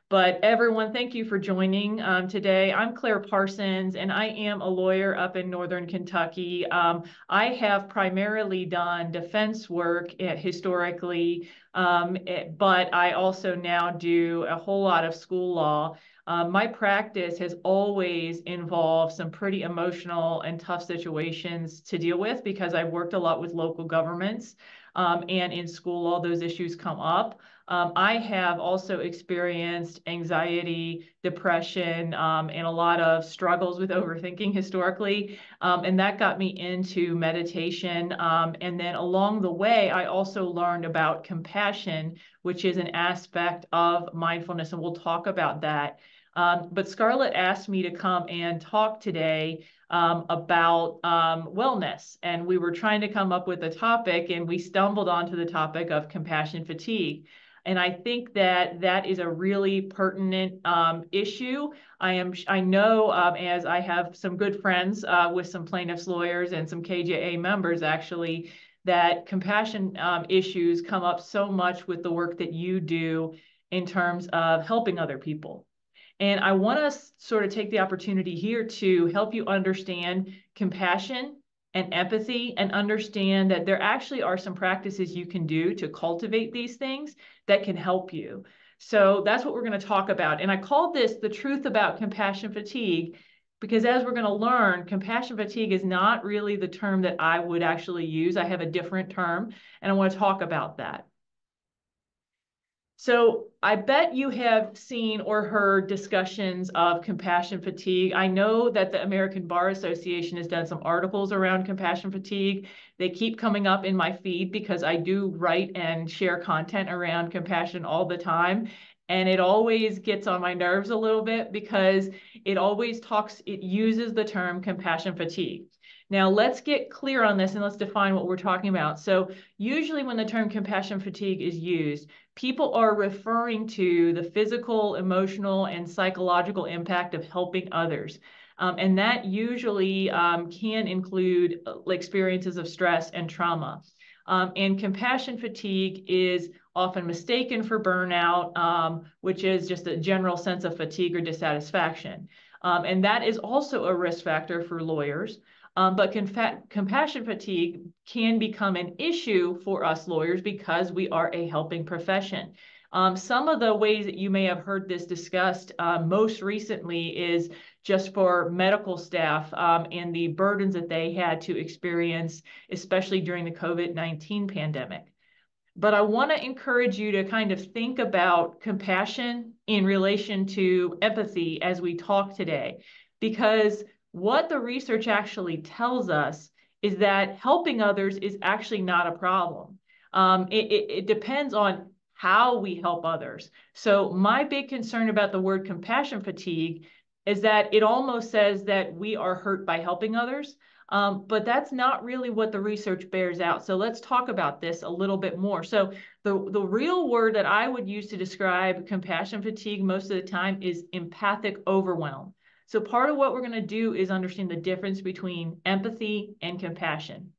But everyone, thank you for joining today. I'm Claire Parsons, and I am a lawyer up in Northern Kentucky. I have primarily done defense work historically, but I also now do a whole lot of school law. My practice has always involved some pretty emotional and tough situations to deal with because I've worked a lot with local governments, and in school law, those issues come up. I have also experienced anxiety, depression, and a lot of struggles with overthinking historically, and that got me into meditation. And then along the way, I also learned about compassion, which is an aspect of mindfulness, and we'll talk about that. But Scarlett asked me to come and talk today about wellness, and we were trying to come up with a topic, and we stumbled onto the topic of compassion fatigue. And I think that that is a really pertinent issue. I know, as I have some good friends with some plaintiffs lawyers and some KJA members actually, that compassion issues come up so much with the work that you do in terms of helping other people. And I want to sort of take the opportunity here to help you understand compassion and empathy and understand that there actually are some practices you can do to cultivate these things that can help you. So that's what we're going to talk about. And I called this the truth about compassion fatigue because as we're going to learn, compassion fatigue is not really the term that I would actually use. I have a different term, and I want to talk about that. So I bet you have seen or heard discussions of compassion fatigue. I know that the American Bar Association has done some articles around compassion fatigue. They keep coming up in my feed because I do write and share content around compassion all the time. And it always gets on my nerves a little bit because it uses the term compassion fatigue. Now let's get clear on this and let's define what we're talking about. So usually when the term compassion fatigue is used, people are referring to the physical, emotional, and psychological impact of helping others. And that usually can include experiences of stress and trauma. And compassion fatigue is often mistaken for burnout, which is just a general sense of fatigue or dissatisfaction. And that is also a risk factor for lawyers. But compassion fatigue can become an issue for us lawyers because we are a helping profession. Some of the ways that you may have heard this discussed most recently is just for medical staff and the burdens that they had to experience, especially during the COVID-19 pandemic. But I want to encourage you to kind of think about compassion in relation to empathy as we talk today, because what the research actually tells us is that helping others is actually not a problem. It depends on how we help others. So my big concern about the word compassion fatigue is that it almost says that we are hurt by helping others, but that's not really what the research bears out. So let's talk about this a little bit more. So the real word that I would use to describe compassion fatigue most of the time is empathic overwhelm. So part of what we're going to do is understand the difference between empathy and compassion.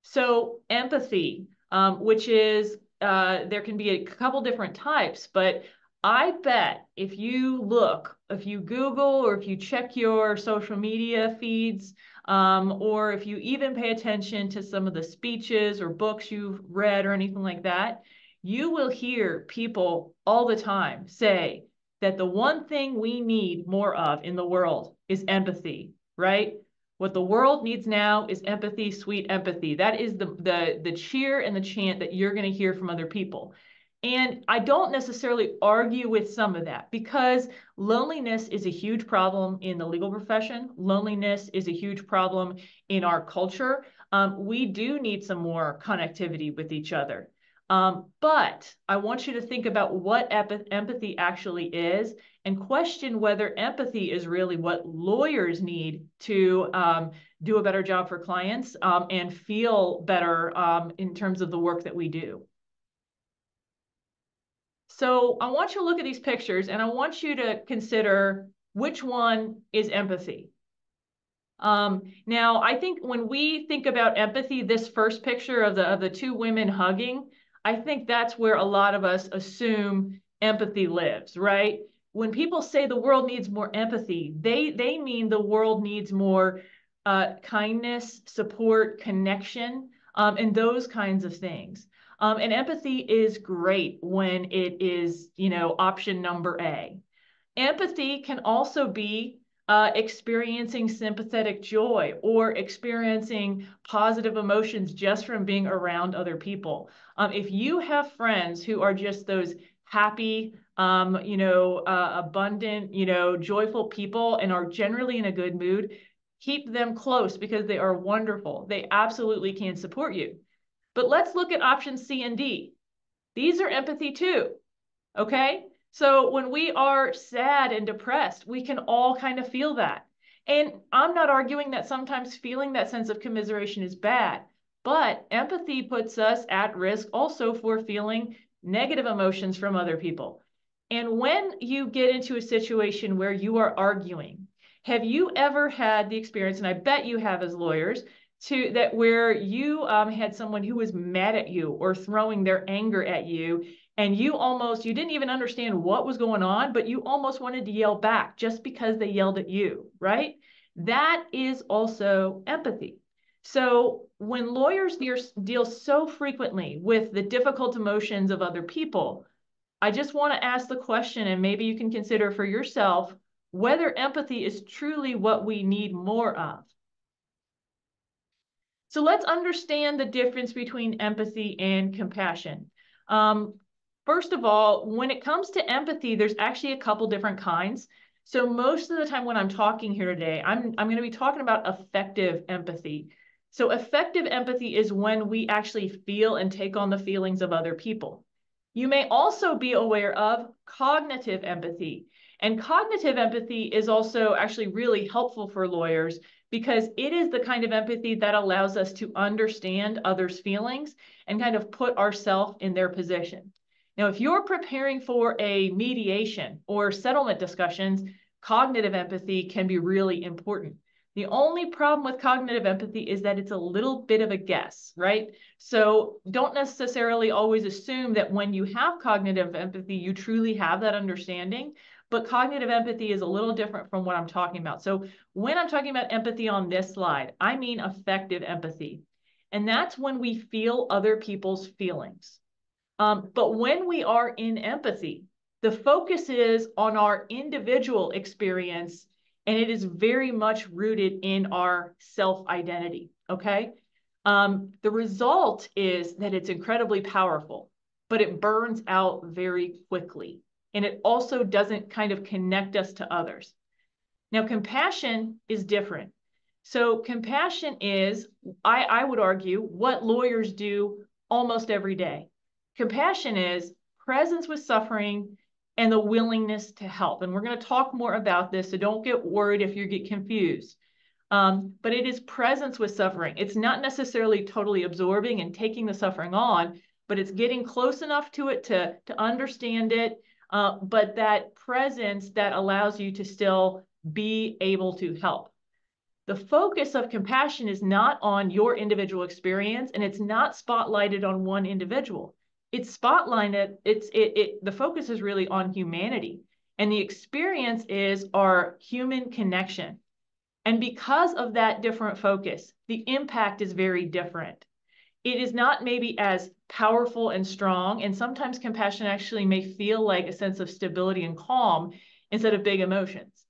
So empathy, which is, there can be a couple different types, but I bet if you Google or if you check your social media feeds, or if you even pay attention to some of the speeches or books you've read or anything like that, you will hear people all the time say that the one thing we need more of in the world is empathy, right? What the world needs now is empathy, sweet empathy. That is the cheer and the chant that you're going to hear from other people. And I don't necessarily argue with some of that because loneliness is a huge problem in the legal profession. Loneliness is a huge problem in our culture. We do need some more connectivity with each other. But I want you to think about what empathy actually is and question whether empathy is really what lawyers need to do a better job for clients and feel better in terms of the work that we do. So I want you to look at these pictures and I want you to consider which one is empathy. Now, I think when we think about empathy, this first picture of the two women hugging, I think that's where a lot of us assume empathy lives, right? When people say the world needs more empathy, they mean the world needs more kindness, support, connection, and those kinds of things. And empathy is great when it is, option number A. Empathy can also be experiencing sympathetic joy or experiencing positive emotions just from being around other people. If you have friends who are just those happy, abundant, joyful people and are generally in a good mood, keep them close because they are wonderful. They absolutely can support you. But let's look at options C and D. These are empathy too, okay? So when we are sad and depressed, we can all kind of feel that. And I'm not arguing that sometimes feeling that sense of commiseration is bad, but empathy puts us at risk also for feeling negative emotions from other people. And when you get into a situation where you are arguing, have you ever had the experience, and I bet you have as lawyers, where you had someone who was mad at you or throwing their anger at you, and you didn't even understand what was going on, but you almost wanted to yell back just because they yelled at you, right? That is also empathy. So when lawyers deal so frequently with the difficult emotions of other people, I just want to ask the question, and maybe you can consider for yourself, whether empathy is truly what we need more of. So let's understand the difference between empathy and compassion. First of all, when it comes to empathy, there's actually a couple different kinds. So most of the time when I'm talking here today, I'm going to be talking about effective empathy. So effective empathy is when we actually feel and take on the feelings of other people. You may also be aware of cognitive empathy. And cognitive empathy is also actually really helpful for lawyers because it is the kind of empathy that allows us to understand others' feelings and kind of put ourselves in their position. Now, if you're preparing for a mediation or settlement discussions, cognitive empathy can be really important. The only problem with cognitive empathy is that it's a little bit of a guess, right? So don't necessarily always assume that when you have cognitive empathy, you truly have that understanding. But cognitive empathy is a little different from what I'm talking about. So when I'm talking about empathy on this slide, I mean effective empathy. And that's when we feel other people's feelings. But when we are in empathy, the focus is on our individual experience, and it is very much rooted in our self-identity, okay? The result is that it's incredibly powerful, but it burns out very quickly. And it also doesn't kind of connect us to others. Now, compassion is different. So compassion is, I would argue, what lawyers do almost every day. Compassion is presence with suffering and the willingness to help. And we're going to talk more about this, so don't get worried if you get confused. But it is presence with suffering. It's not necessarily totally absorbing and taking the suffering on, but it's getting close enough to it to understand it, but that presence that allows you to still be able to help. The focus of compassion is not on your individual experience, and it's not spotlighted on one individual. It's spotlighted, the focus is really on humanity. And the experience is our human connection. And because of that different focus, the impact is very different. It is not maybe as powerful and strong, and sometimes compassion actually may feel like a sense of stability and calm instead of big emotions.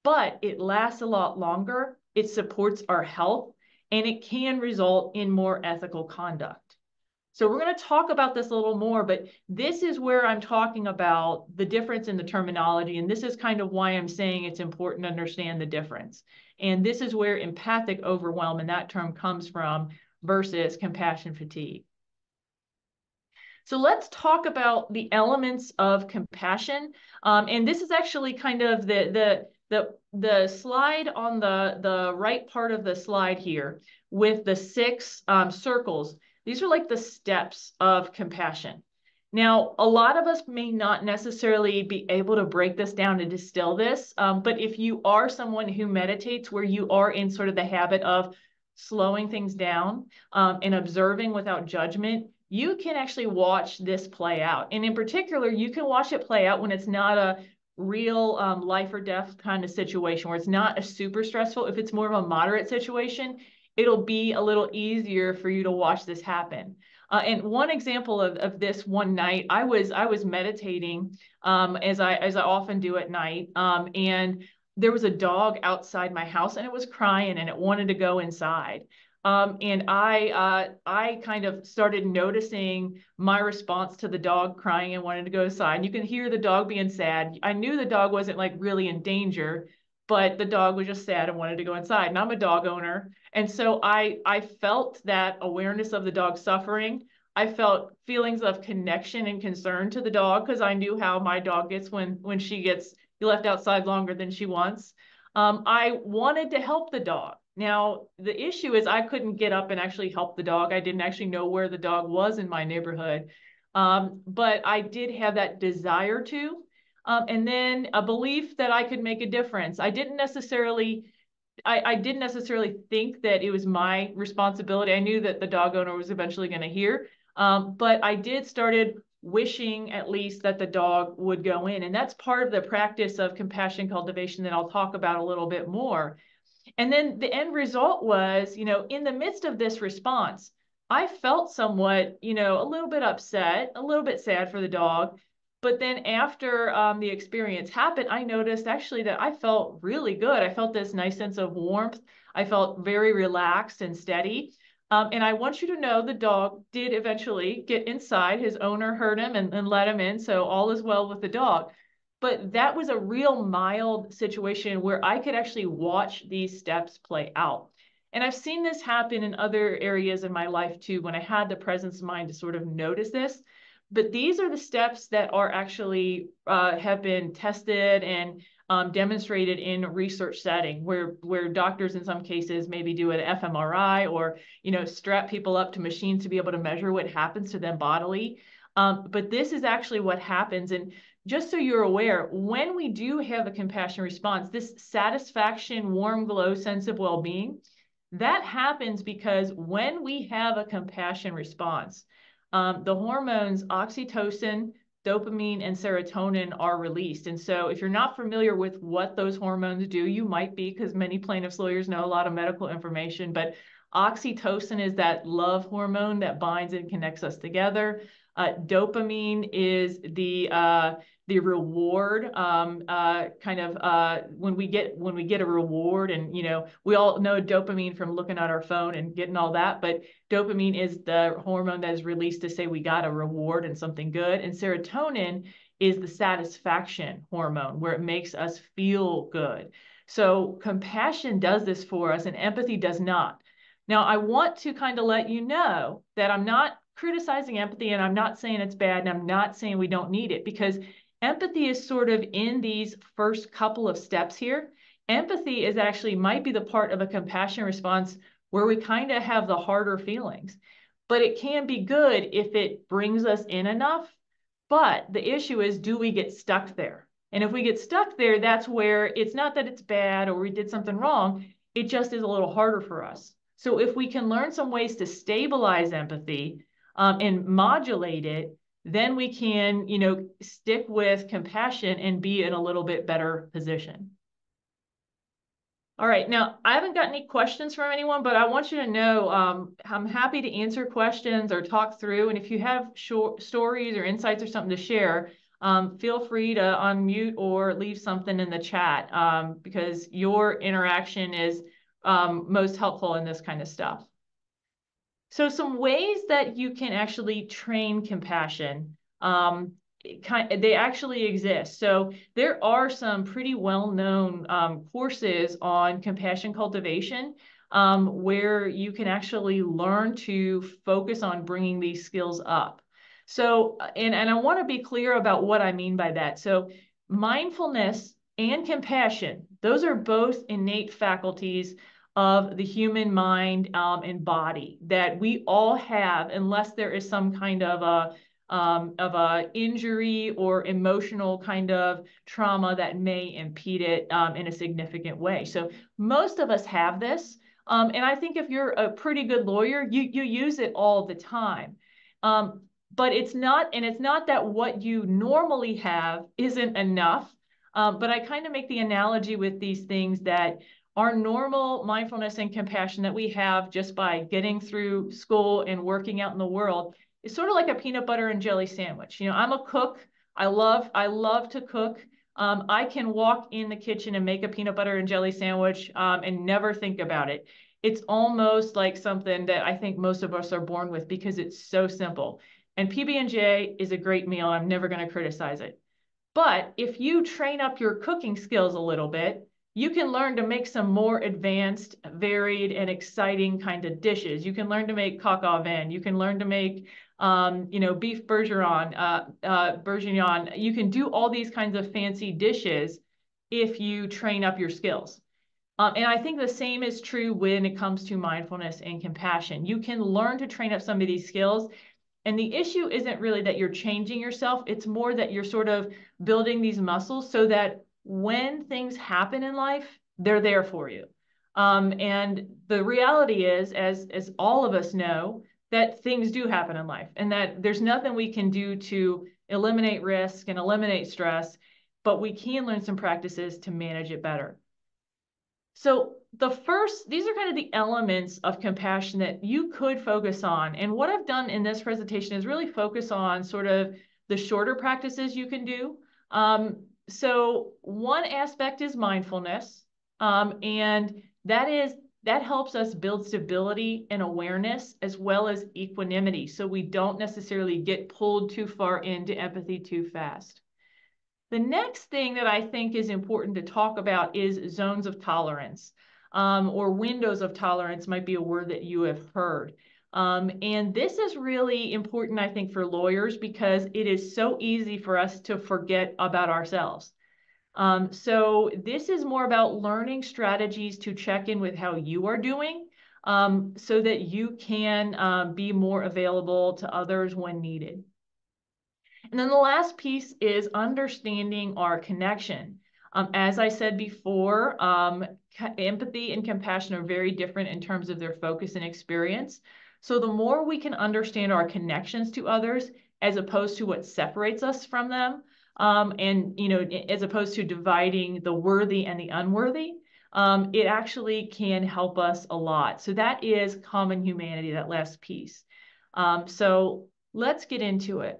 But it lasts a lot longer, it supports our health, and it can result in more ethical conduct. So we're going to talk about this a little more, but this is where I'm talking about the difference in the terminology, and this is kind of why I'm saying it's important to understand the difference. And this is where empathic overwhelm and that term comes from versus compassion fatigue. So let's talk about the elements of compassion. And this is actually kind of the slide on the right part of the slide here with the 6 circles. These are like the steps of compassion. Now, a lot of us may not necessarily be able to break this down and distill this, but if you are someone who meditates where you are in sort of the habit of slowing things down and observing without judgment, you can actually watch this play out. And in particular, you can watch it play out when it's not a real life or death kind of situation, where it's not a super stressful. If it's more of a moderate situation, it'll be a little easier for you to watch this happen. And one example of this one night, I was meditating as I often do at night, and there was a dog outside my house, and it was crying and it wanted to go inside. And I kind of started noticing my response to the dog crying and wanting to go inside. And you can hear the dog being sad. I knew the dog wasn't like really in danger, but the dog was just sad and wanted to go inside. And I'm a dog owner. And so I felt that awareness of the dog suffering. I felt feelings of connection and concern to the dog, because I knew how my dog gets when she gets left outside longer than she wants. I wanted to help the dog. Now, the issue is I couldn't get up and actually help the dog. I didn't actually know where the dog was in my neighborhood. But I did have that desire to, and then a belief that I could make a difference. I didn't necessarily think that it was my responsibility. I knew that the dog owner was eventually going to hear, but I started wishing at least that the dog would go in. And that's part of the practice of compassion cultivation that I'll talk about a little bit more. And then the end result was, in the midst of this response, I felt somewhat, a little bit upset, a little bit sad for the dog. But then after the experience happened, I noticed actually that I felt really good. I felt this nice sense of warmth. I felt very relaxed and steady. And I want you to know the dog did eventually get inside. His owner heard him and let him in. So all is well with the dog. But that was a real mild situation where I could actually watch these steps play out. And I've seen this happen in other areas in my life too, when I had the presence of mind to sort of notice this. But these are the steps that are actually have been tested and demonstrated in a research setting, where doctors in some cases maybe do an fMRI or strap people up to machines to be able to measure what happens to them bodily. But this is actually what happens. And just so you're aware, when we do have a compassion response, this satisfaction, warm glow sense of well-being, that happens because when we have a compassion response, the hormones oxytocin, dopamine, and serotonin are released. And so if you're not familiar with what those hormones do, you might be, because many plaintiffs' lawyers know a lot of medical information, but oxytocin is that love hormone that binds and connects us together. Dopamine is the reward, when we get a reward, and we all know dopamine from looking at our phone and getting all that, but dopamine is the hormone that is released to say we got a reward and something good. And serotonin is the satisfaction hormone, where it makes us feel good. So compassion does this for us and empathy does not. Now, I want to kind of let you know that I'm not criticizing empathy, and I'm not saying it's bad, and I'm not saying we don't need it, because empathy is sort of in these first couple of steps here. Empathy is actually might be the part of a compassion response where we kind of have the harder feelings, but it can be good if it brings us in enough. But the issue is, do we get stuck there? And if we get stuck there, that's where it's not that it's bad or we did something wrong. It just is a little harder for us. So if we can learn some ways to stabilize empathy and modulate it, then we can, stick with compassion and be in a little bit better position. All right, now I haven't got any questions from anyone, but I want you to know I'm happy to answer questions or talk through. And if you have short stories or insights or something to share, feel free to unmute or leave something in the chat, because your interaction is most helpful in this kind of stuff. So some ways that you can actually train compassion, they actually exist. So there are some pretty well-known courses on compassion cultivation, where you can actually learn to focus on bringing these skills up. So, and I want to be clear about what I mean by that. So mindfulness and compassion, those are both innate faculties of the human mind and body that we all have, unless there is some kind of a injury or emotional kind of trauma that may impede it in a significant way. So most of us have this. And I think if you're a pretty good lawyer, you use it all the time. But it's not that what you normally have isn't enough. But I kind of make the analogy with these things that our normal mindfulness and compassion that we have just by getting through school and working out in the world is sort of like a peanut butter and jelly sandwich. You know, I'm a cook. I love to cook. I can walk in the kitchen and make a peanut butter and jelly sandwich and never think about it. It's almost like something that I think most of us are born with because it's so simple. And PB&J is a great meal. I'm never going to criticize it. But if you train up your cooking skills a little bit, you can learn to make some more advanced, varied, and exciting kind of dishes. You can learn to make coq au vin. You can learn to make, beef bourguignon. You can do all these kinds of fancy dishes if you train up your skills. And I think the same is true when it comes to mindfulness and compassion. You can learn to train up some of these skills. And the issue isn't really that you're changing yourself. It's more that you're sort of building these muscles so that when things happen in life, they're there for you. And the reality is, as all of us know, that things do happen in life and that there's nothing we can do to eliminate risk and eliminate stress, but we can learn some practices to manage it better. So these are kind of the elements of compassion that you could focus on. And what I've done in this presentation is really focus on sort of the shorter practices you can do. So one aspect is mindfulness. And that helps us build stability and awareness as well as equanimity. So we don't necessarily get pulled too far into empathy too fast. The next thing that I think is important to talk about is zones of tolerance, or windows of tolerance might be a word that you have heard. And this is really important, I think, for lawyers because it is so easy for us to forget about ourselves. So this is more about learning strategies to check in with how you are doing, so that you can be more available to others when needed. And then the last piece is understanding our connection. As I said before, empathy and compassion are very different in terms of their focus and experience. So the more we can understand our connections to others, as opposed to what separates us from them, and as opposed to dividing the worthy and the unworthy, it actually can help us a lot. So that is common humanity, that last piece. So let's get into it.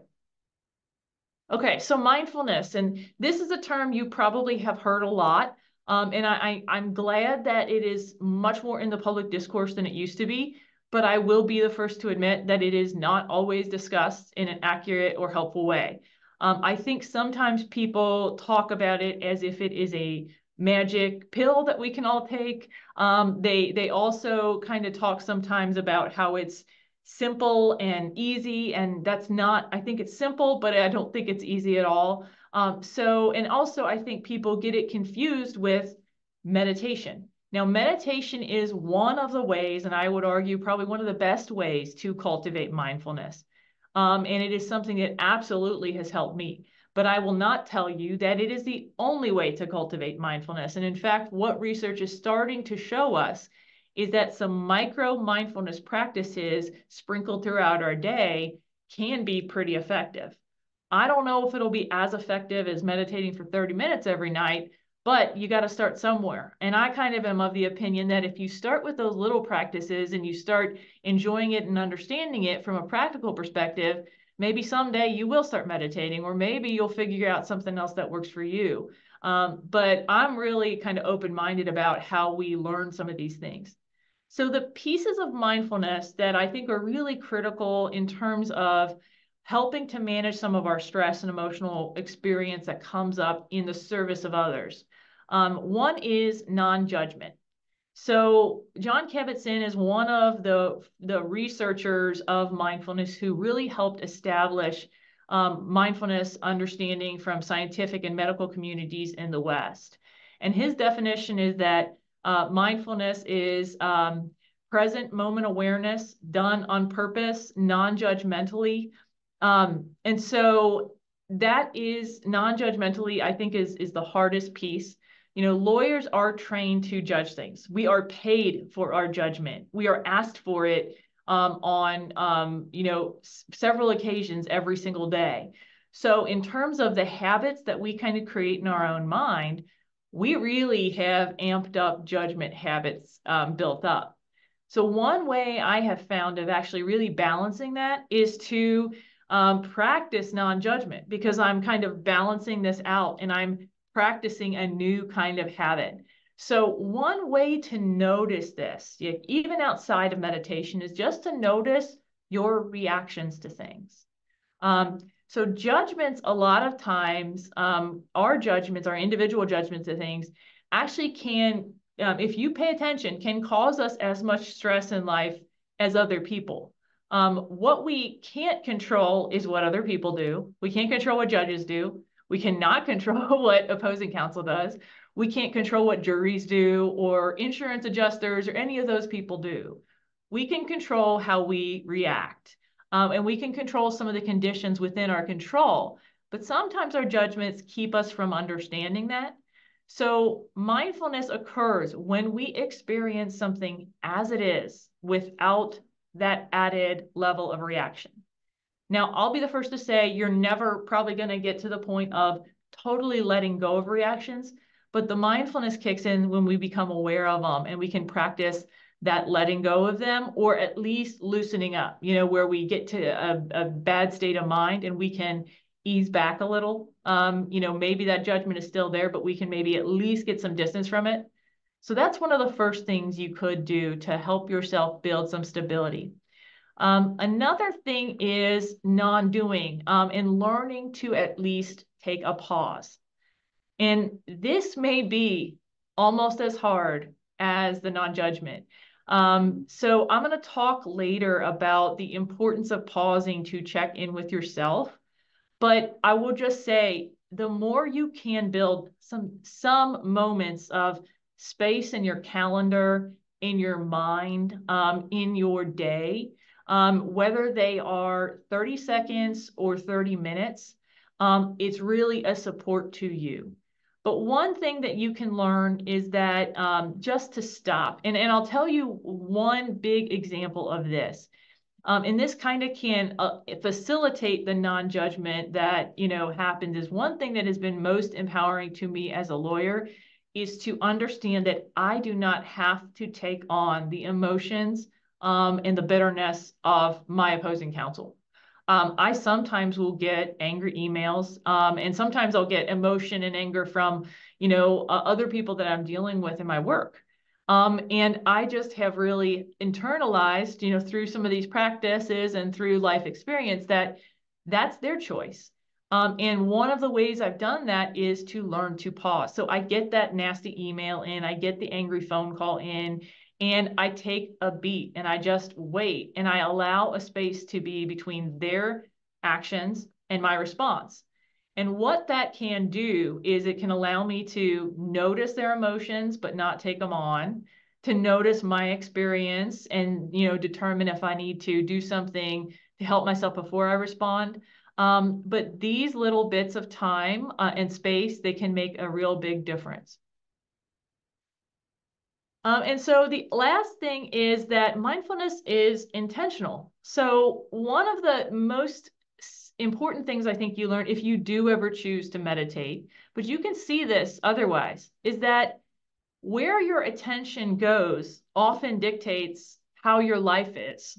Okay, so mindfulness, and this is a term you probably have heard a lot, and I'm glad that it is much more in the public discourse than it used to be, but I will be the first to admit that it is not always discussed in an accurate or helpful way. I think sometimes people talk about it as if it is a magic pill that we can all take. They also kind of talk sometimes about how it's simple and easy, and that's not, I think it's simple, but I don't think it's easy at all. And also I think people get it confused with meditation. Now, meditation is one of the ways, and I would argue probably one of the best ways to cultivate mindfulness. And it is something that absolutely has helped me. But I will not tell you that it is the only way to cultivate mindfulness. And in fact, what research is starting to show us is that some micro mindfulness practices sprinkled throughout our day can be pretty effective. I don't know if it'll be as effective as meditating for 30 minutes every night, but you got to start somewhere. And I kind of am of the opinion that if you start with those little practices and you start enjoying it and understanding it from a practical perspective, maybe someday you will start meditating, or maybe you'll figure out something else that works for you. But I'm really kind of open-minded about how we learn some of these things. So the pieces of mindfulness that I think are really critical in terms of helping to manage some of our stress and emotional experience that comes up in the service of others. One is non-judgment. So John Kabat-Zinn is one of the researchers of mindfulness who really helped establish mindfulness understanding from scientific and medical communities in the West. And his definition is that mindfulness is present moment awareness done on purpose, non-judgmentally. And so that is non-judgmentally, I think, is the hardest piece. You know, lawyers are trained to judge things. We are paid for our judgment. We are asked for it on several occasions every single day. So in terms of the habits that we kind of create in our own mind, we really have amped up judgment habits built up. So one way I have found of actually really balancing that is to practice non-judgment, because I'm kind of balancing this out and I'm practicing a new kind of habit. So one way to notice this, even outside of meditation, is just to notice your reactions to things. So judgments, a lot of times, our judgments, our individual judgments of things, actually can, if you pay attention, can cause us as much stress in life as other people. What we can't control is what other people do. We can't control what judges do. We cannot control what opposing counsel does. We can't control what juries do or insurance adjusters or any of those people do. We can control how we react. And we can control some of the conditions within our control, but sometimes our judgments keep us from understanding that. So mindfulness occurs when we experience something as it is without that added level of reaction. Now, I'll be the first to say you're never probably going to get to the point of totally letting go of reactions, but the mindfulness kicks in when we become aware of them and we can practice that letting go of them, or at least loosening up, where we get to a bad state of mind and we can ease back a little. Maybe that judgment is still there, but we can maybe at least get some distance from it. So that's one of the first things you could do to help yourself build some stability. Another thing is non-doing and learning to at least take a pause. And this may be almost as hard as the non-judgment. So I'm going to talk later about the importance of pausing to check in with yourself. But I will just say, the more you can build some moments of space in your calendar, in your mind, in your day, whether they are 30 seconds or 30 minutes, it's really a support to you. But one thing that you can learn is that just to stop. And I'll tell you one big example of this. And this kind of can facilitate the non-judgment that happens. Is one thing that has been most empowering to me as a lawyer is to understand that I do not have to take on the emotions and the bitterness of my opposing counsel. I sometimes will get angry emails, and sometimes I'll get emotion and anger from, other people that I'm dealing with in my work. And I just have really internalized, through some of these practices and through life experience, that that's their choice. And one of the ways I've done that is to learn to pause. So I get that nasty email in, I get the angry phone call in, and I take a beat and I just wait and I allow a space to be between their actions and my response. And what that can do is it can allow me to notice their emotions, but not take them on, to notice my experience and, determine if I need to do something to help myself before I respond. But these little bits of time and space, they can make a real big difference. And so the last thing is that mindfulness is intentional. So one of the most important things I think you learn if you do ever choose to meditate, but you can see this otherwise, is that where your attention goes often dictates how your life is.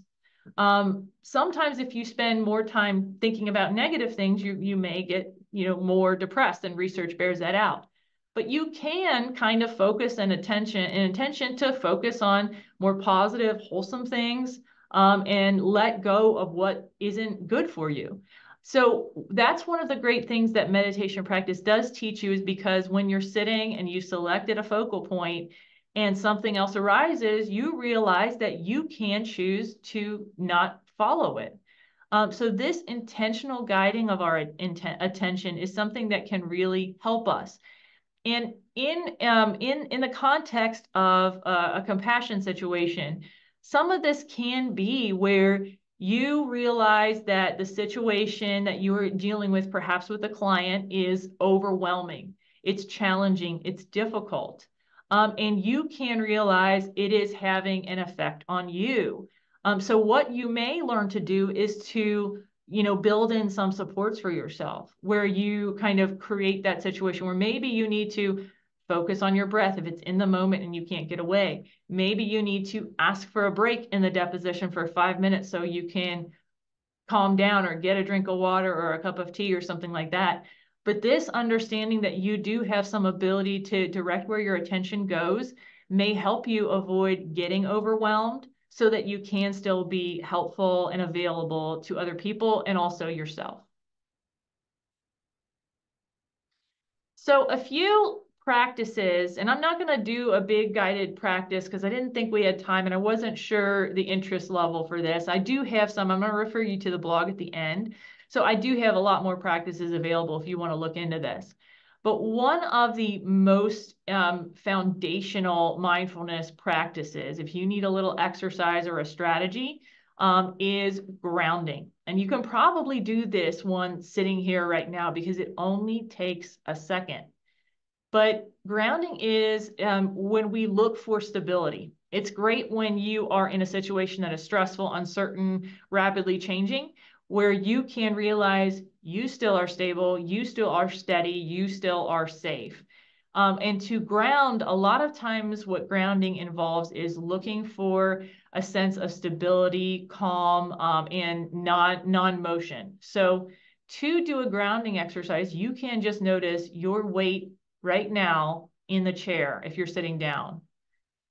Sometimes if you spend more time thinking about negative things, you may get, more depressed, and research bears that out. But you can kind of focus an intention to focus on more positive, wholesome things, and let go of what isn't good for you. So that's one of the great things that meditation practice does teach you, is because when you're sitting and you selected a focal point and something else arises, you realize that you can choose to not follow it. So this intentional guiding of our attention is something that can really help us. And in the context of a compassion situation, some of this can be where you realize that the situation that you are dealing with, perhaps with a client, is overwhelming. It's challenging. It's difficult. And you can realize it is having an effect on you. So what you may learn to do is to, build in some supports for yourself where you kind of create that situation where maybe you need to focus on your breath if it's in the moment and you can't get away. Maybe you need to ask for a break in the deposition for 5 minutes so you can calm down or get a drink of water or a cup of tea or something like that. But this understanding that you do have some ability to direct where your attention goes may help you avoid getting overwhelmed so that you can still be helpful and available to other people and also yourself. So a few practices, and I'm not going to do a big guided practice because I didn't think we had time and I wasn't sure the interest level for this. I do have some. I'm going to refer you to the blog at the end. So I do have a lot more practices available if you want to look into this. But one of the most foundational mindfulness practices, if you need a little exercise or a strategy, is grounding. And you can probably do this one sitting here right now because it only takes a second. But grounding is when we look for stability. It's great when you are in a situation that is stressful, uncertain, rapidly changing, where you can realize you still are stable, you still are steady, you still are safe. And to ground, a lot of times what grounding involves is looking for a sense of stability, calm, and non-motion. So to do a grounding exercise, you can just notice your weight right now in the chair if you're sitting down,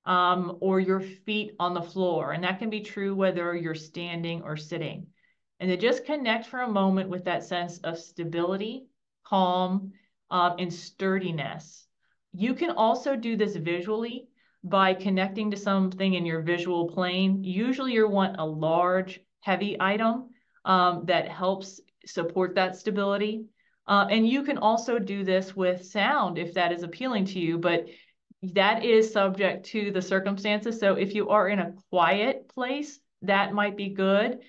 or your feet on the floor. And that can be true whether you're standing or sitting. And then just connect for a moment with that sense of stability, calm, and sturdiness. You can also do this visually by connecting to something in your visual plane. Usually you want a large, heavy item that helps support that stability. And you can also do this with sound if that is appealing to you, but that is subject to the circumstances. So if you are in a quiet place, that might be good.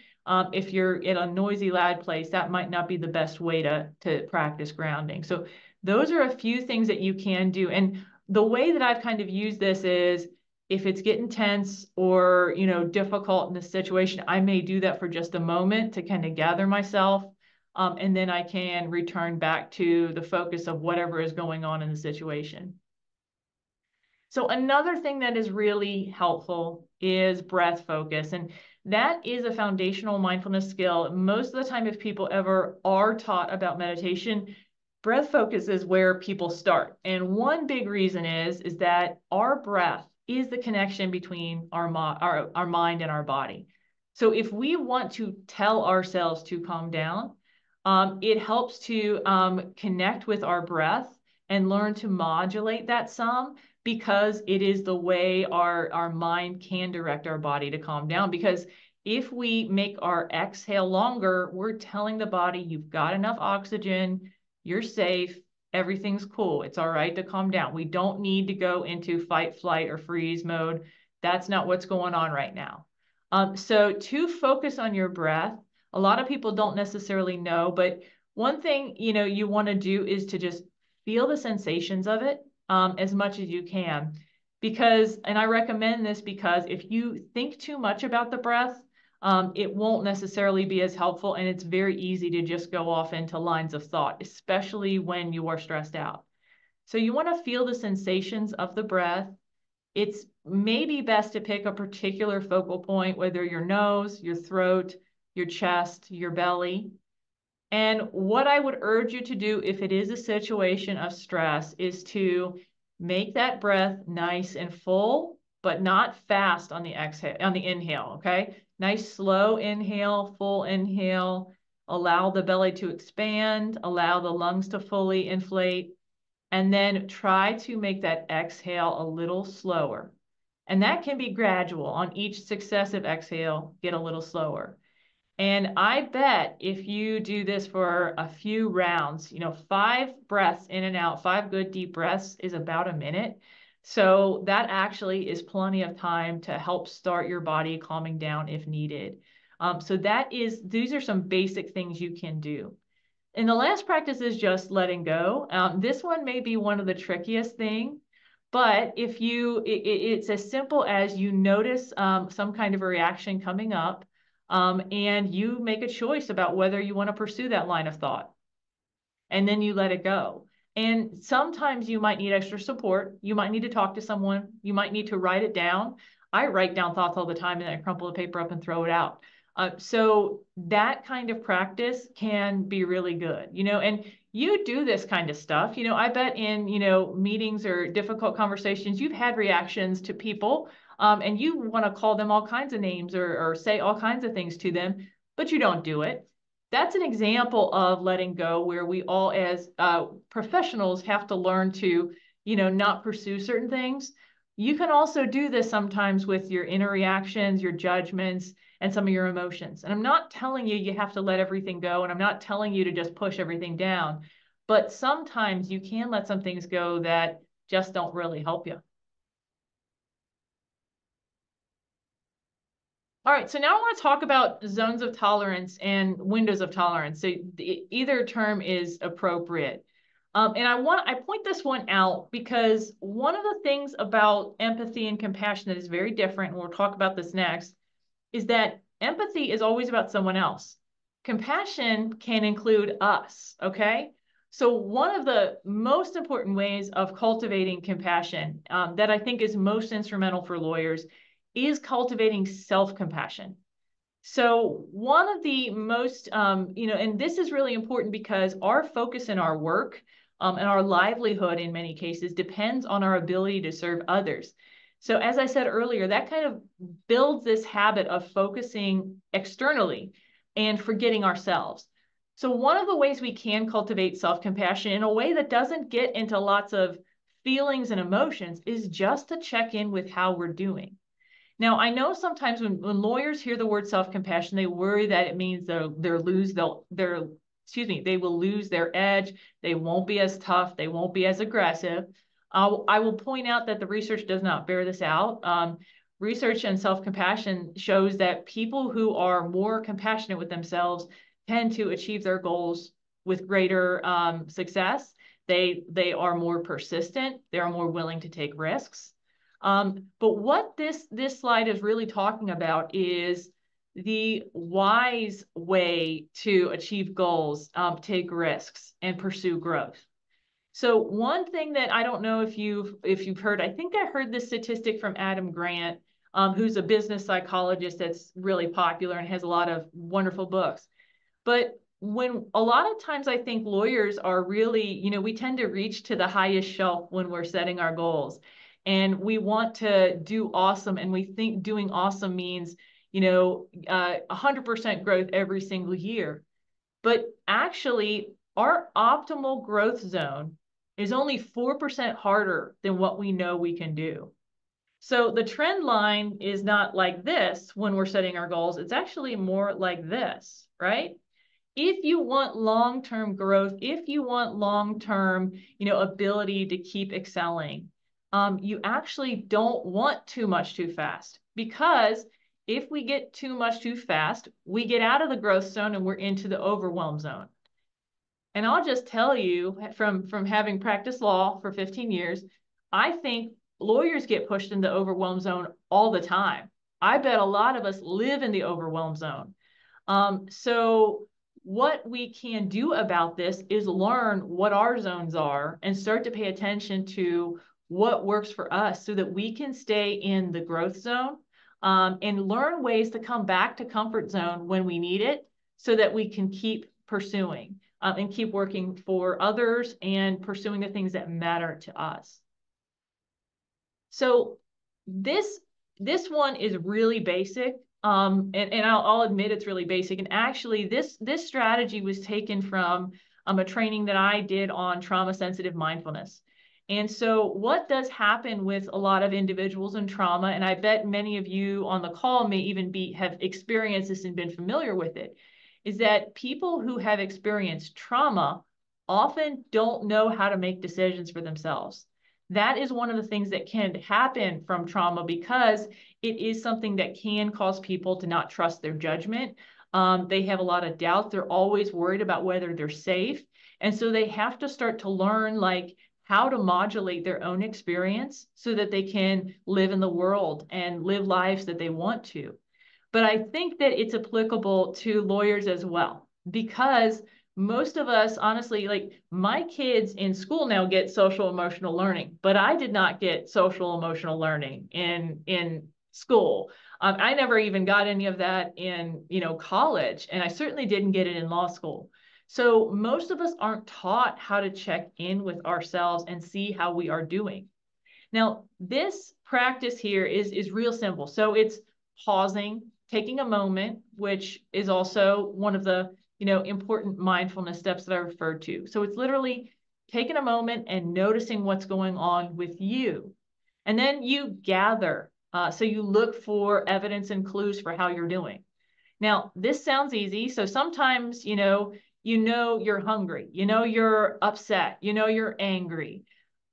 If you're in a noisy, loud place, that might not be the best way to practice grounding. So those are a few things that you can do. And the way that I've kind of used this is if it's getting tense or, difficult in the situation, I may do that for just a moment to kind of gather myself. And then I can return back to the focus of whatever is going on in the situation. So another thing that is really helpful is breath focus. And that is a foundational mindfulness skill. Most of the time, if people ever are taught about meditation, breath focus is where people start. And one big reason is that our breath is the connection between our mind and our body. So if we want to tell ourselves to calm down, it helps to connect with our breath and learn to modulate that some, because it is the way our mind can direct our body to calm down. Because if we make our exhale longer, we're telling the body, you've got enough oxygen, you're safe, everything's cool, it's all right to calm down. We don't need to go into fight, flight, or freeze mode. That's not what's going on right now. So to focus on your breath, a lot of people don't necessarily know, but one thing you want to do is to just feel the sensations of it as much as you can. And I recommend this because if you think too much about the breath, it won't necessarily be as helpful, and it's very easy to just go off into lines of thought, especially when you are stressed out. So you want to feel the sensations of the breath. It's maybe best to pick a particular focal point, whether your nose, your throat, your chest, your belly. And what I would urge you to do if it is a situation of stress is to make that breath nice and full, but not fast on the exhale, on the inhale, okay? Nice slow inhale, full inhale, allow the belly to expand, allow the lungs to fully inflate, and then try to make that exhale a little slower. And that can be gradual. On each successive exhale, get a little slower. And I bet if you do this for a few rounds, 5 breaths in and out, 5 good deep breaths is about a minute. So that actually is plenty of time to help start your body calming down if needed. So these are some basic things you can do. And the last practice is just letting go. This one may be one of the trickiest things, But if it's as simple as you notice some kind of a reaction coming up, and you make a choice about whether you want to pursue that line of thought, and then you let it go. And sometimes you might need extra support. You might need to talk to someone. You might need to write it down. I write down thoughts all the time and then I crumple the paper up and throw it out. So that kind of practice can be really good, and you do this kind of stuff. I bet in, meetings or difficult conversations, you've had reactions to people, and you want to call them all kinds of names or say all kinds of things to them, but you don't do it. That's an example of letting go, where we all as professionals have to learn to, not pursue certain things. You can also do this sometimes with your inner reactions, your judgments, and some of your emotions. And I'm not telling you you have to let everything go, and I'm not telling you to just push everything down, but sometimes you can let some things go that just don't really help you. All right, so now I want to talk about zones of tolerance and windows of tolerance. So either term is appropriate. And I point this one out because one of the things about empathy and compassion that is very different, and we'll talk about this next, is that empathy is always about someone else. Compassion can include us, okay? So one of the most important ways of cultivating compassion that I think is most instrumental for lawyers is cultivating self-compassion. So one of the most, and this is really important because our focus in our work and our livelihood in many cases depends on our ability to serve others. So as I said earlier, that kind of builds this habit of focusing externally and forgetting ourselves. So one of the ways we can cultivate self-compassion in a way that doesn't get into lots of feelings and emotions is just to check in with how we're doing. Now, I know sometimes when lawyers hear the word self-compassion, they worry that it means they will lose their edge. They won't be as tough. They won't be as aggressive. I will point out that the research does not bear this out. Research and self-compassion shows that people who are more compassionate with themselves tend to achieve their goals with greater success. They are more persistent. They are more willing to take risks. But what this slide is really talking about is the wise way to achieve goals, take risks, and pursue growth. So one thing that I don't know if you've heard, I think I heard this statistic from Adam Grant, who's a business psychologist that's really popular and has a lot of wonderful books. But when a lot of times I think lawyers are really, we tend to reach to the highest shelf when we're setting our goals. And we want to do awesome, and we think doing awesome means, 100% growth every single year. But actually, our optimal growth zone is only 4% harder than what we know we can do. So the trend line is not like this when we're setting our goals. It's actually more like this, right? If you want long-term growth, if you want long-term, ability to keep excelling, you actually don't want too much too fast, because if we get too much too fast, we get out of the growth zone and we're into the overwhelm zone. And I'll just tell you from having practiced law for 15 years, I think lawyers get pushed in the overwhelm zone all the time. I bet a lot of us live in the overwhelm zone. So what we can do about this is learn what our zones are and start to pay attention to what works for us so that we can stay in the growth zone, and learn ways to come back to comfort zone when we need it so that we can keep pursuing and keep working for others and pursuing the things that matter to us. So this one is really basic. And I'll admit it's really basic. And actually, this strategy was taken from a training that I did on trauma-sensitive mindfulness. And so what does happen with a lot of individuals in trauma, and I bet many of you on the call may even have experienced this and been familiar with it, is that people who have experienced trauma often don't know how to make decisions for themselves. That is one of the things that can happen from trauma, because it is something that can cause people to not trust their judgment. They have a lot of doubt. They're always worried about whether they're safe. And so they have to start to learn, like, how to modulate their own experience so that they can live in the world and live lives that they want to. But I think that it's applicable to lawyers as well, because most of us, honestly, like my kids in school now get social emotional learning, but I did not get social emotional learning in school. I never even got any of that in, college, and I certainly didn't get it in law school. So most of us aren't taught how to check in with ourselves and see how we are doing. Now, this practice here is real simple. So it's pausing, taking a moment, which is also one of the important mindfulness steps that I referred to. So it's literally taking a moment and noticing what's going on with you. And then you gather. So you look for evidence and clues for how you're doing. Now, this sounds easy. So sometimes, you're hungry, you're upset, you're angry,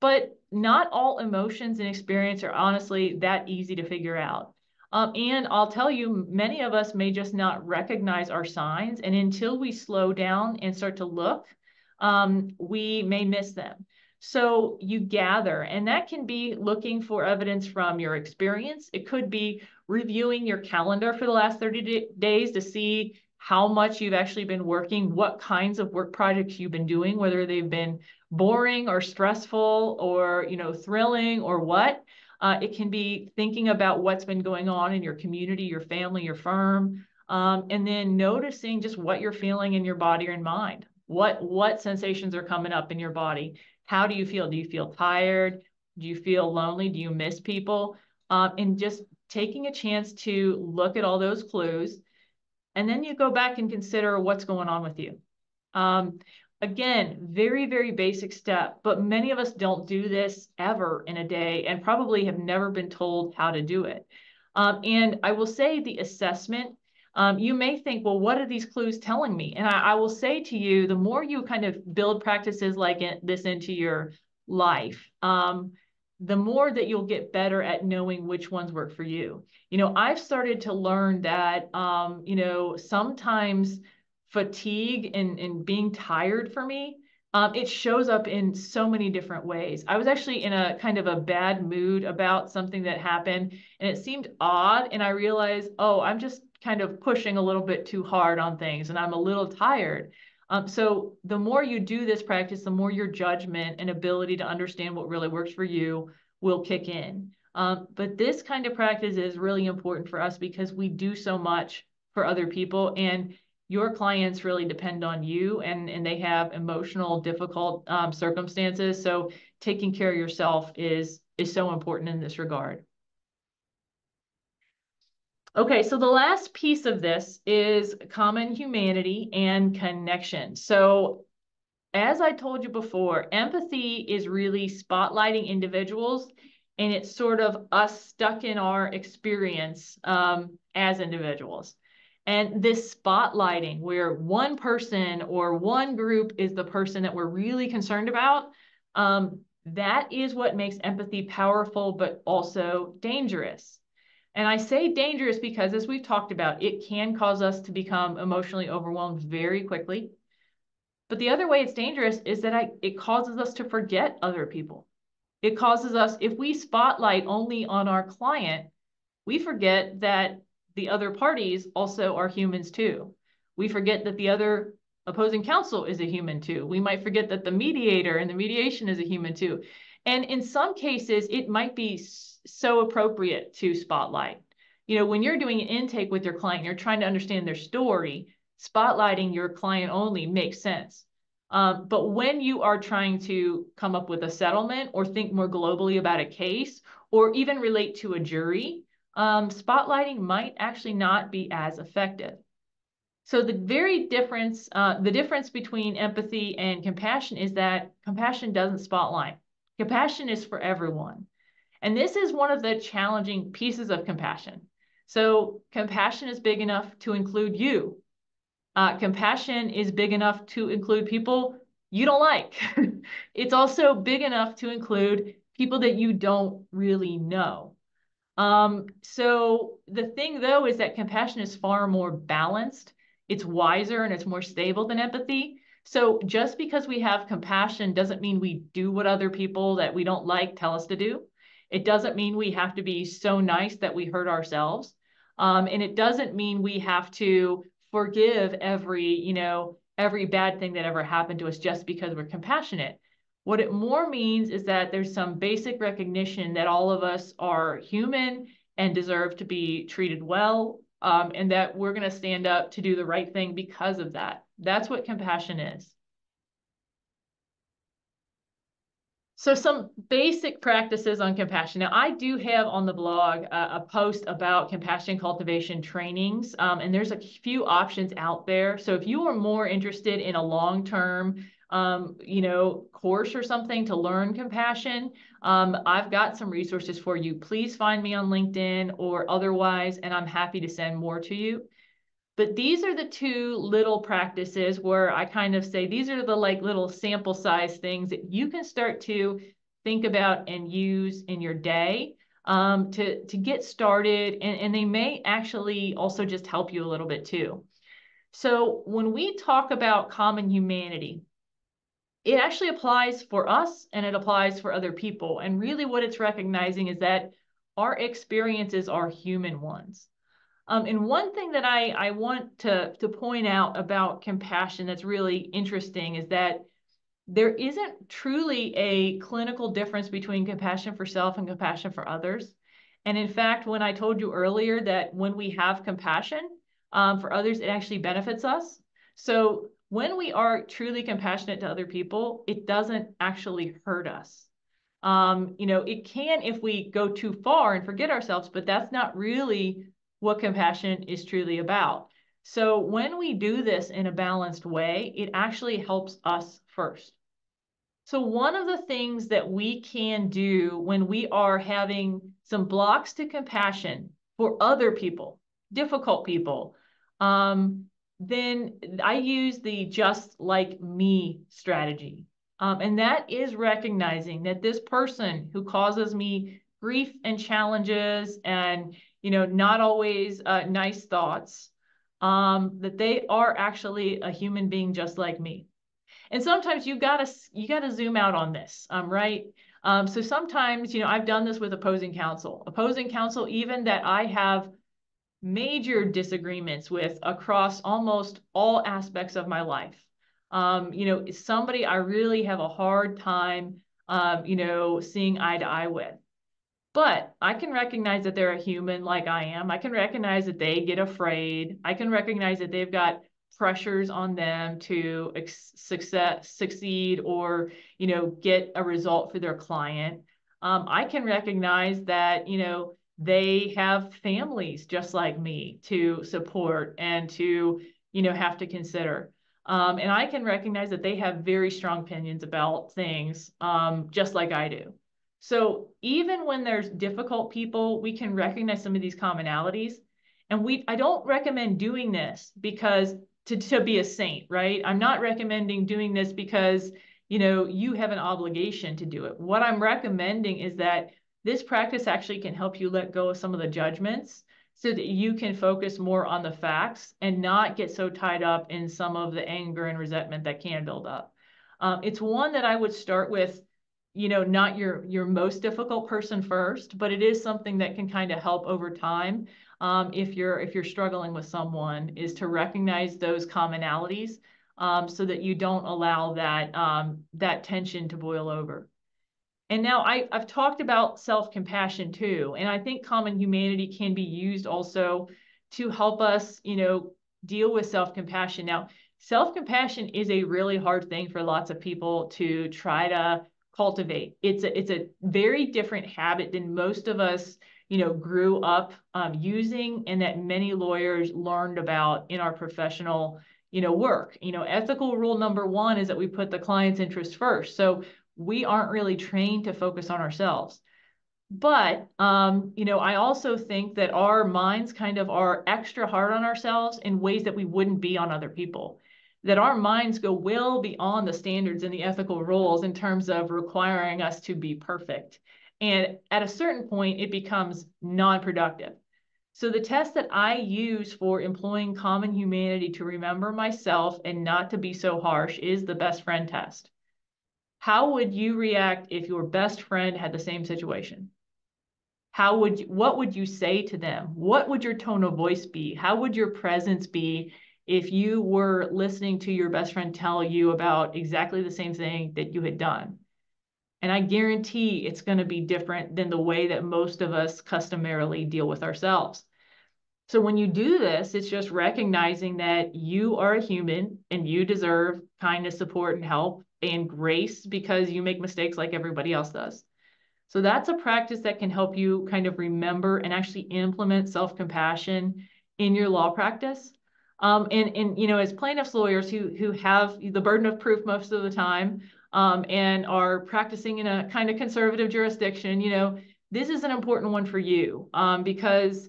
but not all emotions and experience are honestly that easy to figure out. And I'll tell you, many of us may just not recognize our signs. And until we slow down and start to look, we may miss them. So you gather, and that can be looking for evidence from your experience. It could be reviewing your calendar for the last 30 days to see how much you've actually been working, what kinds of work projects you've been doing, whether they've been boring or stressful or, thrilling or what. It can be thinking about what's been going on in your community, your family, your firm, and then noticing just what you're feeling in your body and mind. What sensations are coming up in your body? How do you feel? Do you feel tired? Do you feel lonely? Do you miss people? And just taking a chance to look at all those clues. And then you go back and consider what's going on with you. Again, very, very basic step, but many of us don't do this ever in a day and probably have never been told how to do it. And I will say the assessment, you may think, well, what are these clues telling me? And I will say to you, the more you kind of build practices like this into your life, the more that you'll get better at knowing which ones work for you. I've started to learn that, sometimes fatigue and being tired for me, it shows up in so many different ways. I was actually in a kind of a bad mood about something that happened, and it seemed odd. And I realized, oh, I'm just kind of pushing a little bit too hard on things, and I'm a little tired. So the more you do this practice, the more your judgment and ability to understand what really works for you will kick in. But this kind of practice is really important for us because we do so much for other people, and your clients really depend on you, and they have emotional, difficult circumstances. So taking care of yourself is so important in this regard. Okay, so the last piece of this is common humanity and connection. So as I told you before, empathy is really spotlighting individuals, and it's sort of us stuck in our experience as individuals. And this spotlighting, where one person or one group is the person that we're really concerned about, that is what makes empathy powerful, but also dangerous. And I say dangerous because, as we've talked about, it can cause us to become emotionally overwhelmed very quickly. But the other way it's dangerous is that it causes us to forget other people. It causes us, if we spotlight only on our client, we forget that the other parties also are humans too. We forget that the other opposing counsel is a human too. We might forget that the mediator and the mediation is a human too. And in some cases, it might be so appropriate to spotlight. When you're doing an intake with your client, you're trying to understand their story, spotlighting your client only makes sense. But when you are trying to come up with a settlement or think more globally about a case or even relate to a jury, spotlighting might actually not be as effective. So the difference between empathy and compassion is that compassion doesn't spotlight. Compassion is for everyone. And this is one of the challenging pieces of compassion. So compassion is big enough to include you. Compassion is big enough to include people you don't like. It's also big enough to include people that you don't really know. So the thing though is that compassion is far more balanced, it's wiser, and it's more stable than empathy. So just because we have compassion doesn't mean we do what other people that we don't like tell us to do. It doesn't mean we have to be so nice that we hurt ourselves. And it doesn't mean we have to forgive every bad thing that ever happened to us just because we're compassionate. What it more means is that there's some basic recognition that all of us are human and deserve to be treated well, and that we're going to stand up to do the right thing because of that. That's what compassion is. So some basic practices on compassion. Now, I do have on the blog a post about compassion cultivation trainings, and there's a few options out there. So if you are more interested in a long-term, course or something to learn compassion, I've got some resources for you. Please find me on LinkedIn or otherwise, and I'm happy to send more to you. But these are the two little practices where I kind of say these are the like little sample size things that you can start to think about and use in your day to get started. And they may actually also just help you a little bit too. So when we talk about common humanity, it actually applies for us and it applies for other people. And really what it's recognizing is that our experiences are human ones. And one thing that I want to point out about compassion that's really interesting is that there isn't truly a clinical difference between compassion for self and compassion for others. And in fact, when I told you earlier that when we have compassion for others, it actually benefits us. So when we are truly compassionate to other people, it doesn't actually hurt us. It can if we go too far and forget ourselves, but that's not really what compassion is truly about. So when we do this in a balanced way, it actually helps us first. So one of the things that we can do when we are having some blocks to compassion for other people, difficult people, then I use the just like me strategy. And that is recognizing that this person who causes me grief and challenges and, not always nice thoughts, that they are actually a human being just like me. And sometimes you gotta zoom out on this, right? So sometimes, I've done this with opposing counsel, even that I have major disagreements with across almost all aspects of my life. Somebody I really have a hard time, seeing eye to eye with. But I can recognize that they're a human like I am. I can recognize that they get afraid. I can recognize that they've got pressures on them to succeed or, get a result for their client. I can recognize that, they have families just like me to support and to, have to consider. And I can recognize that they have very strong opinions about things, just like I do. So even when there's difficult people, we can recognize some of these commonalities. And I don't recommend doing this because to be a saint, right? I'm not recommending doing this because, you have an obligation to do it. What I'm recommending is that this practice actually can help you let go of some of the judgments so that you can focus more on the facts and not get so tied up in some of the anger and resentment that can build up. It's one that I would start with, not your most difficult person first, but it is something that can kind of help over time. If you're struggling with someone, is to recognize those commonalities, so that you don't allow that tension to boil over. And now I've talked about self-compassion too, and I think common humanity can be used also to help us, deal with self-compassion. Now, self-compassion is a really hard thing for lots of people to try to cultivate. It's a very different habit than most of us, grew up using, and that many lawyers learned about in our professional, work. Ethical rule number one is that we put the client's interest first. So we aren't really trained to focus on ourselves. But, I also think that our minds kind of are extra hard on ourselves in ways that we wouldn't be on other people. That our minds go well beyond the standards and the ethical rules in terms of requiring us to be perfect. And at a certain point, it becomes non-productive. So the test that I use for employing common humanity to remember myself and not to be so harsh is the best friend test. How would you react if your best friend had the same situation? What would you say to them? What would your tone of voice be? How would your presence be if you were listening to your best friend tell you about exactly the same thing that you had done? And I guarantee it's going to be different than the way that most of us customarily deal with ourselves. So when you do this, it's just recognizing that you are a human and you deserve kindness, support, and help and grace because you make mistakes like everybody else does. So that's a practice that can help you kind of remember and actually implement self-compassion in your law practice. And as plaintiffs lawyers who have the burden of proof most of the time, and are practicing in a kind of conservative jurisdiction, this is an important one for you, because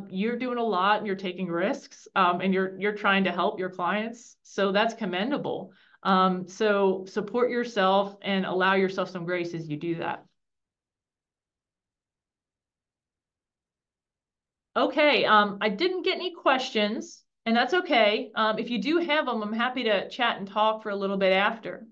you're doing a lot and you're taking risks, and you're trying to help your clients. So that's commendable. So support yourself and allow yourself some grace as you do that. Okay, I didn't get any questions, and that's okay. If you do have them, I'm happy to chat and talk for a little bit after.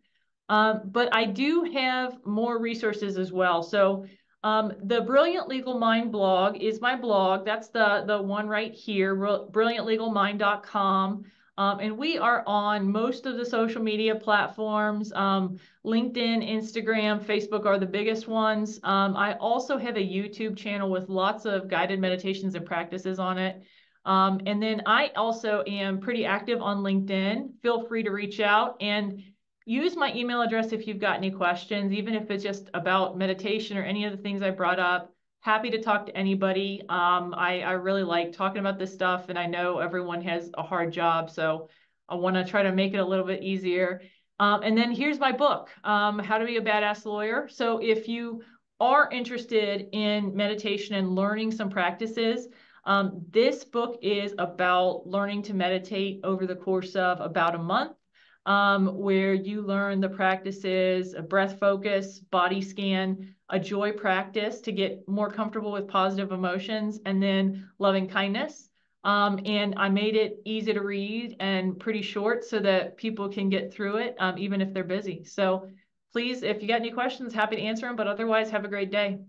But I do have more resources as well. So the Brilliant Legal Mind blog is my blog. That's the one right here, brilliantlegalmind.com. And we are on most of the social media platforms. LinkedIn, Instagram, Facebook are the biggest ones. I also have a YouTube channel with lots of guided meditations and practices on it. And then I also am pretty active on LinkedIn. Feel free to reach out and use my email address if you've got any questions, even if it's just about meditation or any of the things I brought up. Happy to talk to anybody. I really like talking about this stuff, and I know everyone has a hard job, so I want to try to make it a little bit easier. And then here's my book, How to Be a Badass Lawyer. So if you are interested in meditation and learning some practices, this book is about learning to meditate over the course of about a month, where you learn the practices, a breath focus, body scan, a joy practice to get more comfortable with positive emotions, and then loving kindness. And I made it easy to read and pretty short so that people can get through it, even if they're busy. So please, if you got any questions, happy to answer them, but otherwise have a great day.